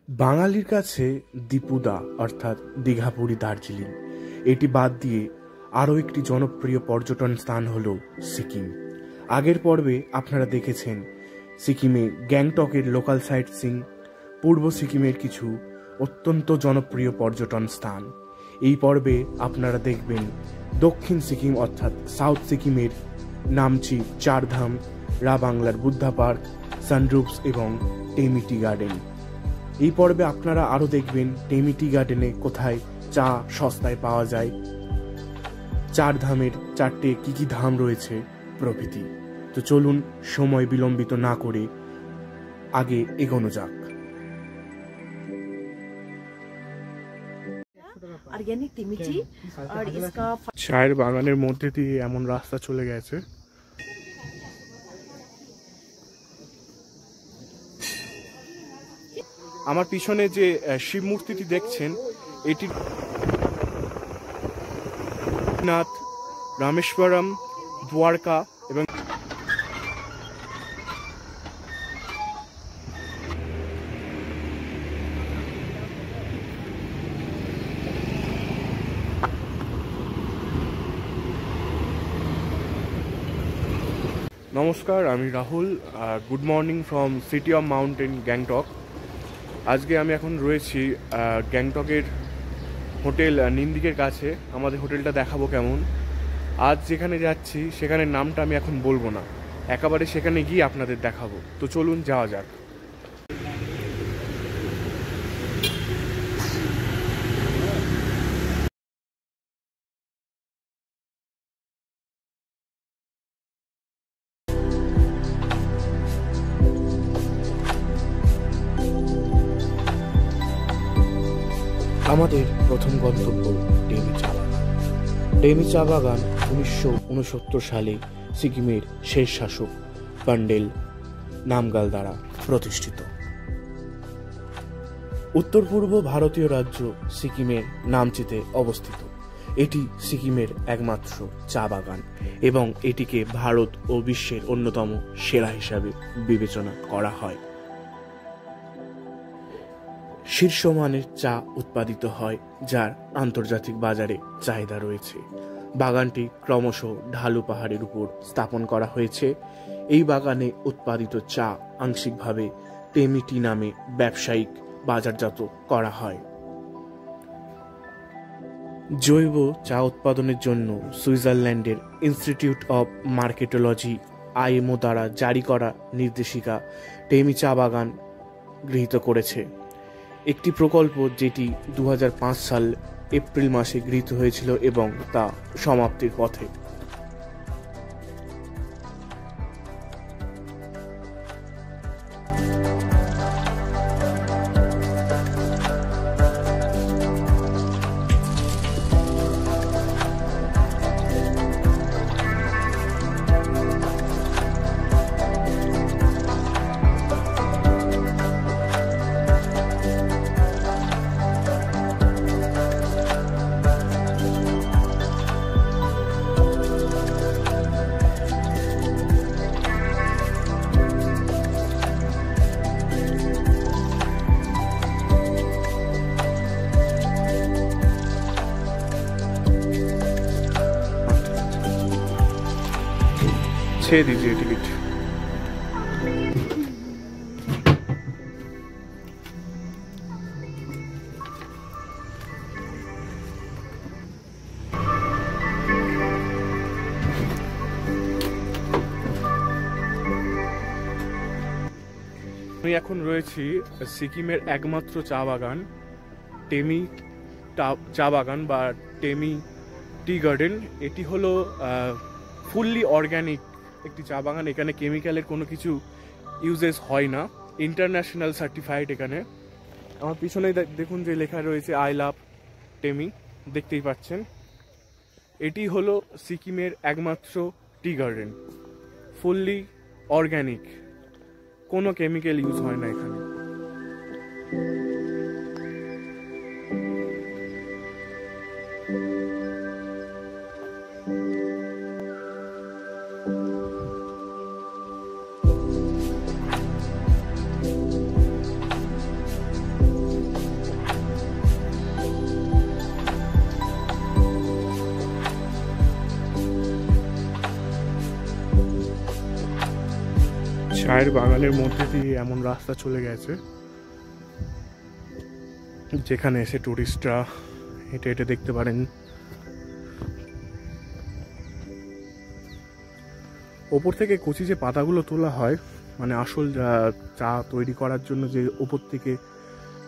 বাঙালির কাছে দীপুদা অর্থাৎ দীঘাপুরী দার্জিলিং এটি বাদ দিয়ে আরও একটি জনপ্রিয় পর্যটন স্থান হল সিকিম। আগের পর্বে আপনারা দেখেছেন সিকিমে গ্যাংটকের লোকাল সাইট সিং, পূর্ব সিকিমের কিছু অত্যন্ত জনপ্রিয় পর্যটন স্থান। এই পর্বে আপনারা দেখবেন দক্ষিণ সিকিম অর্থাৎ সাউথ সিকিমের নামচি, চারধাম, রা বাংলার বুদ্ধা পার্ক, সানরুফস এবং টেমি টি গার্ডেন। এই পর্বে আপনারা আরও দেখবেন টেমি টি গার্ডেনে কোথায় চা সস্তায় পাওয়া যায়, চারধামের চারটে কি ধাম রয়েছে প্রভৃতি। তো চলুন সময় বিলম্বিত না করে আগে এগোনো যাক। চায়ের বাগানের মধ্যে দিয়ে এমন রাস্তা চলে গেছে, আমার পিছনে যে শিব মূর্তিটি দেখছেন এটি নাথ, রামেশ্বরম, দ্বারকা এবং নমস্কার, আমি Rahul. Good morning from city of mountain Gangtok. আজকে আমি এখন রয়েছি গ্যাংটকের হোটেল নিন্দিকের কাছে। আমাদের হোটেলটা দেখাবো কেমন। আজ যেখানে যাচ্ছি সেখানের নামটা আমি এখন বলবো না, একেবারে সেখানে গিয়ে আপনাদের দেখাবো। তো চলুন যাওয়া যাক। আমাদের প্রথম গন্তব্য টেমি চা বাগান। টেমি চা বাগান 1969 সালে সিকিমের শেষ শাসক পান্ডেল নামগাল দ্বারা প্রতিষ্ঠিত। উত্তর পূর্ব ভারতীয় রাজ্য সিকিমের নামচিতে অবস্থিত। এটি সিকিমের একমাত্র চা বাগান এবং এটিকে ভারত ও বিশ্বের অন্যতম সেরা হিসাবে বিবেচনা করা হয়। শীর্ষমানের চা উৎপাদিত হয়, যার আন্তর্জাতিক বাজারে চাহিদা রয়েছে। বাগানটি ক্রমশ ঢালু পাহাড়ের উপর স্থাপন করা হয়েছে। এই বাগানে উৎপাদিত চা আংশিকভাবে টেমি টি নামে ব্যবসায়িক বাজারজাত করা হয়। জৈব চা উৎপাদনের জন্য সুইজারল্যান্ডের ইনস্টিটিউট অব মার্কেটোলজি IMO দ্বারা জারি করা নির্দেশিকা টেমি চা বাগান গৃহীত করেছে। একটি প্রকল্প যেটি 2005 সাল এপ্রিল মাসে গৃহীত হয়েছিল এবং তা সমাপ্তির পথে। ছেড়ে দিজিয়ে টিকিট। আমি এখন রয়েছি সিকিমের একমাত্র চা বাগান টেমি চা বাগান বা টেমি টি গার্ডেন। এটি হলো ফুললি অর্গ্যানিক একটি চা বাগান। এখানে কেমিক্যালের কোনো কিছু ইউজেস হয় না, ইন্টারন্যাশনাল সার্টিফাইড। এখানে আমার পিছনে দেখুন যে লেখা রয়েছে আই লাভ টেমি, দেখতেই পাচ্ছেন। এটি হলো সিকিমের একমাত্র টি গার্ডেন, ফুললি অর্গ্যানিক, কোনো কেমিক্যাল ইউজ হয় না এখানে। চায়ের বাগানের মধ্যে দিয়ে এমন রাস্তা চলে গেছে যেখানে এসে টুরিস্টরা হেঁটে হেঁটে দেখতে পারেন। ওপর থেকে কচি যে পাতাগুলো তোলা হয়, মানে আসল চা তৈরি করার জন্য যে ওপর থেকে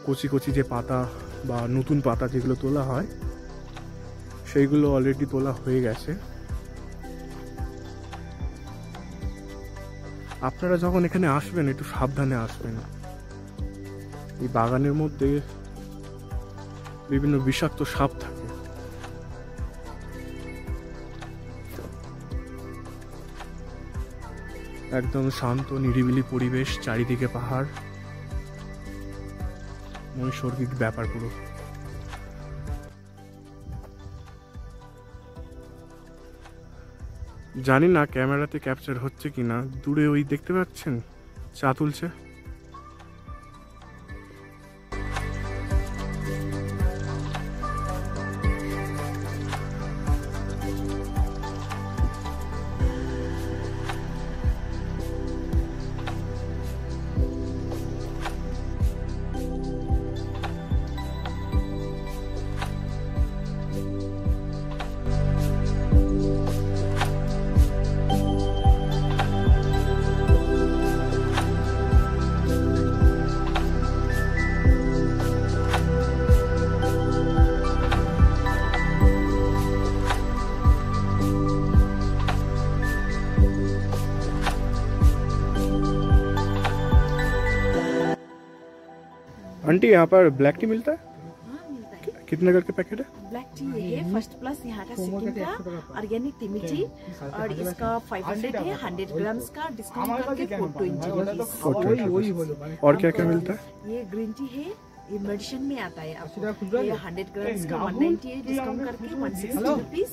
কচি কচি যে পাতা বা নতুন পাতা যেগুলো তোলা হয়, সেইগুলো অলরেডি তোলা হয়ে গেছে। আপনারা যখন এখানে আসবেন একটু সাবধানে আসবেন। এই বাগানের মধ্যে বিভিন্ন বিষাক্ত সাপ থাকে। একদম শান্ত নিরিবিলি পরিবেশ, চারিদিকে পাহাড়, নৈসর্গিক ব্যাপার পুরো। জানি না ক্যামেরাতে ক্যাপচার হচ্ছে কিনা, দূরে ওই দেখতে পাচ্ছেন চা তুলছে। आंटी यहाँ पर ब्लैक टी मिलता है? हाँ मिलता है। कितने करके पैकेट है? ब्लैक टी ये है फर्स्ट प्लस यहाँ का सिक्किम का ऑर्गेनिक तिमी टी, और इसका 500 है, 100 ग्राम्स का डिस्काउंट करके 420 रुपीज। और क्या क्या मिलता है? ये ग्रीन टी है, ये मेडिसिन में आता है आपको। ये 100 ग्राम्स का 190 है, डिस्काउंट करके 160 रुपीज।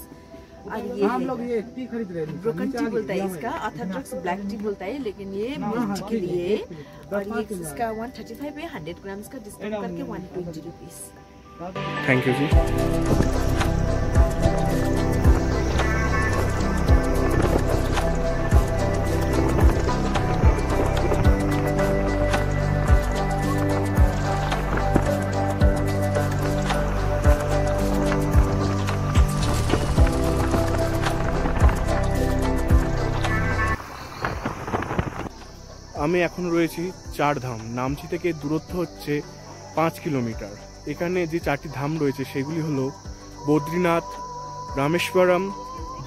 और ये हम लोग ये टी खरीद रहे हैं, ब्रोकन टी बोलता है इसका, ऑर्थोडॉक्स ब्लैक टी बोलता है, लेकिन ये मिल्क टी के लिए है। और ये इसका 135 है, 100 ग्राम्स का डिस्काउंट करके 120 रुपीज। थैंक यू जी। আমি এখন রয়েছি চারধাম। নামচি থেকে দূরত্ব হচ্ছে 5 কিলোমিটার। এখানে যে 4টি ধাম রয়েছে সেগুলি হলো বদ্রীনাথ, রামেশ্বরম,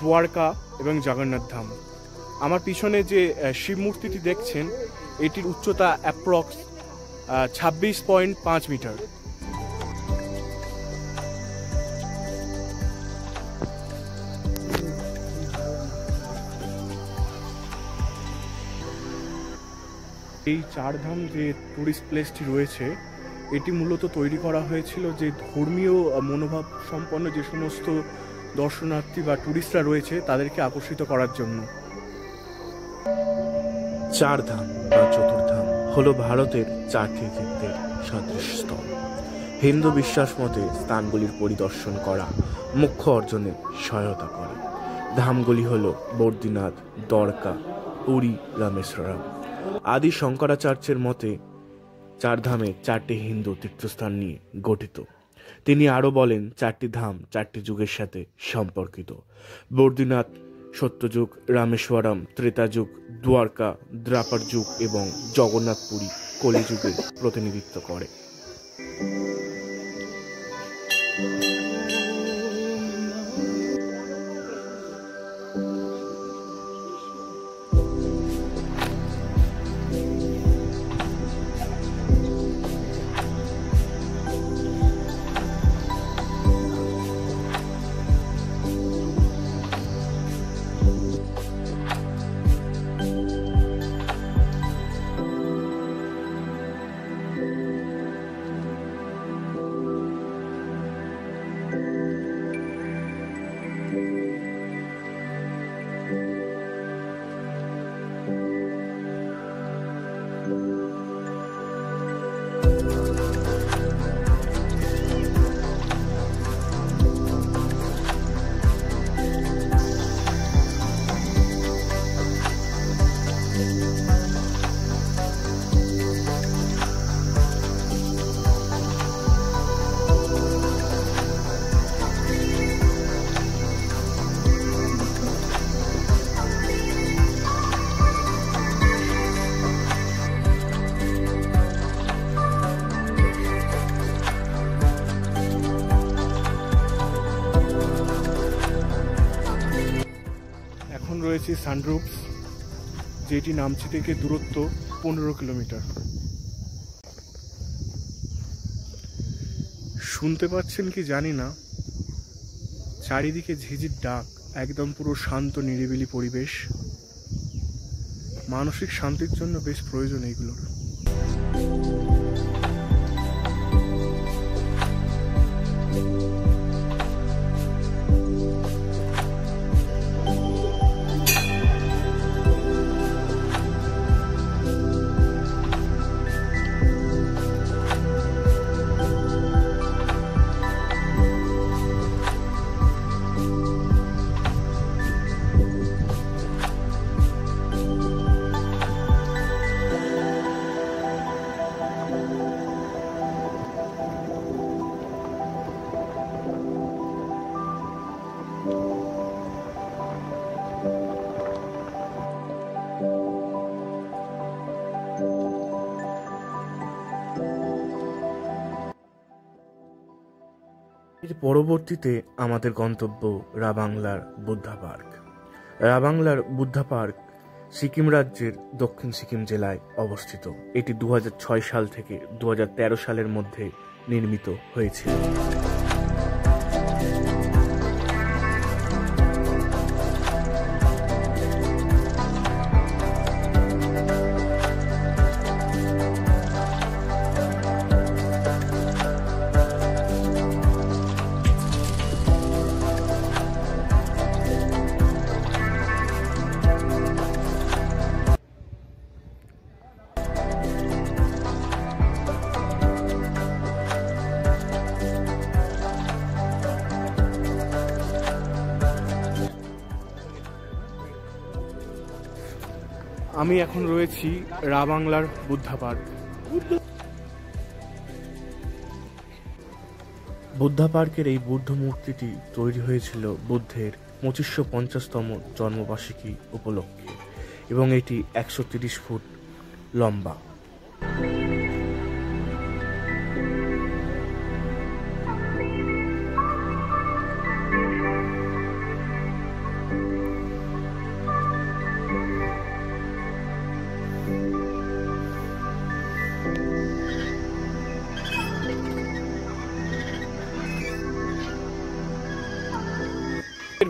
দ্বারকা এবং জগন্নাথ ধাম। আমার পিছনে যে শিব মূর্তিটি দেখছেন এটির উচ্চতা অ্যাপ্রক্স 26.5 মিটার। এই চারধাম যে টুরিস্ট প্লেসটি রয়েছে এটি মূলত তৈরি করা হয়েছিল যে ধর্মীয় মনোভাব সম্পন্ন যে সমস্ত দর্শনার্থী বা টুরিস্টরা রয়েছে তাদেরকে আকর্ষিত করার জন্য। চারধাম বা চতুর্ধাম হলো ভারতের 4টি তীর্থের সদৃশস্থল। হিন্দু বিশ্বাস মতে স্থানগুলির পরিদর্শন করা মোক্ষ অর্জনে সহায়তা করে। ধামগুলি হল বদ্রীনাথ, দ্বারকা, পুরী, রামেশ্বরম। আদি শঙ্করাচার্যের মতে চারধামে 4টি হিন্দু তীর্থস্থান নিয়ে গঠিত। তিনি আরও বলেন 4টি ধাম 4টি যুগের সাথে সম্পর্কিত। বদ্রীনাথ সত্যযুগ, রামেশ্বরম ত্রেতাযুগ, দ্বারকা দ্বাপর যুগ এবং জগন্নাথ পুরী কলিযুগের প্রতিনিধিত্ব করে। রয়েছে সানরুফস, যেটি নামচি থেকে দূরত্ব 15 কিলোমিটার। শুনতে পাচ্ছেন কি জানি না, চারিদিকে ঝিঝির ডাক, একদম পুরো শান্ত নিরিবিলি পরিবেশ। মানসিক শান্তির জন্য বেশ প্রয়োজন এইগুলোর। এর পরবর্তীতে আমাদের গন্তব্য রাবাংলার বুদ্ধা পার্ক। রাবাংলার বুদ্ধা পার্ক সিকিম রাজ্যের দক্ষিণ সিকিম জেলায় অবস্থিত। এটি 2006 সাল থেকে 2013 সালের মধ্যে নির্মিত হয়েছিল। আমি এখন রয়েছি রাবাংলার বুদ্ধা পার্ক। বুদ্ধা পার্কের এই বুদ্ধ মূর্তিটি তৈরি হয়েছিল বুদ্ধের 2550তম জন্মবার্ষিকী উপলক্ষে এবং এটি 130 ফুট লম্বা।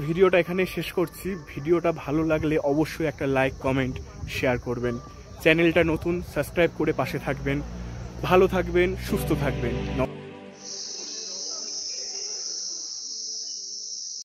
ভিডিওটা এখানে শেষ করছি। ভিডিওটা ভালো লাগলে অবশ্যই একটা লাইক, কমেন্ট, শেয়ার করবেন। চ্যানেলটা নতুন, সাবস্ক্রাইব করে পাশে থাকবেন। ভালো থাকবেন, সুস্থ থাকবেন।